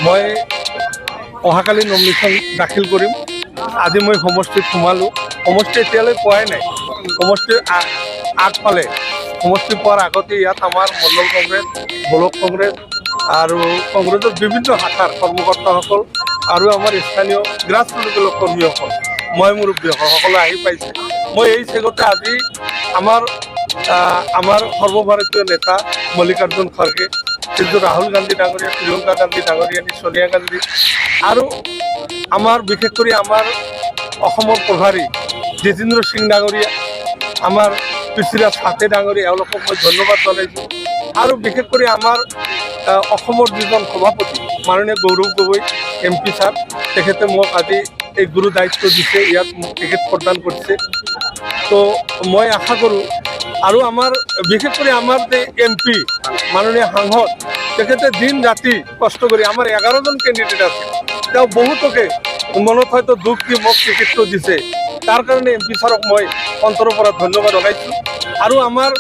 মই অহাকালি নমিনেশ্যন দাখিল কৰিম। আজি মই সমষ্টিত সোমালোঁ। সমষ্টি এতিয়ালৈ পোৱাই নাই। সমষ্টিৰ আগফালে সমষ্টি পোৱাৰ আগতে ইয়াত আমাৰ মণ্ডল কংগ্ৰেছ, ব্লক কংগ্ৰেছ আৰু কংগ্ৰেছৰ বিভিন্ন শাখাৰ কৰ্মকৰ্তাসকল আৰু আমাৰ স্থানীয় গ্ৰাছৰুট কৰ্মীসকল, মই মুৰব্বীসকল সকলো আহি পাইছে। মই এই চেগতে আজি আমাৰ সৰ্বভাৰতীয় নেতা মল্লিকাৰ্জুন খৰ্গে, কিন্তু ৰাহুল গান্ধী ডাঙৰীয়া, প্ৰিয়ংকা গান্ধী ডাঙৰীয়া, সোনিয়া গান্ধী আৰু আমাৰ বিশেষ কৰি আমাৰ অসমৰ প্ৰভাৰী জিতেন্দ্ৰ সিং ডাঙৰীয়া, আমাৰ পৃথ্বীৰাজ হাতে ডাঙৰীয়া, এওঁলোকক মই ধন্যবাদ জনাইছোঁ। আৰু বিশেষ কৰি আমাৰ অসমৰ যিজন সভাপতি মাননীয় গৌৰৱ গগৈ MP ছাৰ, তেখেতে মোক আজি এই গুৰু দায়িত্ব দিছে, ইয়াত মোক টিকেট প্ৰদান কৰিছে। তো মই আশা কৰোঁ আৰু আমাৰ বিশেষ কৰি আমাৰ যে MP মাননীয় সাংসদ, তেখেতে দিন ৰাতি কষ্ট কৰি আমাৰ 11জন কেণ্ডিডেট আছে, তেওঁ বহুতকে মনত হয়তো দুখ দি মোক টিকেটটো দিছে। তাৰ কাৰণে MP ছাৰক মই অন্তৰৰ পৰা ধন্যবাদ জনাইছোঁ। আৰু আমাৰ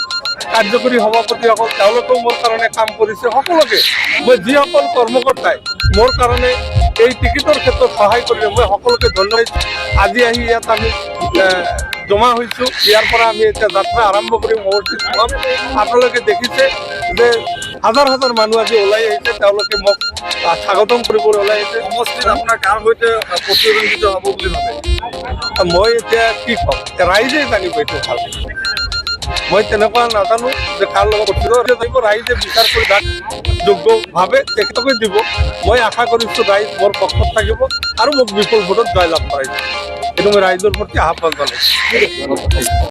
কাৰ্যকৰী সভাপতিসকল, তেওঁলোকেও মোৰ কাৰণে কাম কৰিছে। সকলোকে মই যিসকল কৰ্মকৰ্তাই মোৰ কাৰণে এই টিকেটৰ ক্ষেত্ৰত সহায় কৰিলে, মই সকলোকে ধন্যবাদ। আজি আহি ইয়াত আমি জমা হৈছোঁ। ইয়াৰ পৰা আমি এতিয়া যাত্ৰা আৰম্ভ কৰিম, সমষ্টিত সোমাম। আপোনালোকে দেখিছে যে হাজাৰ হাজাৰ মানুহ আজি ওলাই আহিছে, তেওঁলোকে মোক স্বাগতম কৰিবলৈ ওলাই আহিছে। সমষ্টিত আপোনাৰ কাৰ সৈতে প্ৰতিদ্বন্দ্বিত হ'ব বুলি ভাবে? মই এতিয়া কি ক'ম, ৰাইজে জানিব এইটো ভাল। মই তেনেকুৱা নাজানো যে কাৰ লগত দিব, ৰাইজে বিচাৰ কৰি যাক যোগ্যভাৱে তেখেতকে দিব। মই আশা কৰিছোঁ ৰাইজ মোৰ পক্ষত থাকিব আৰু মোক বিপুল ভোটত জয়লাভ কৰাইছে। এইটো মই ৰাইজৰ প্ৰতি আহ্বান জনাইছোঁ।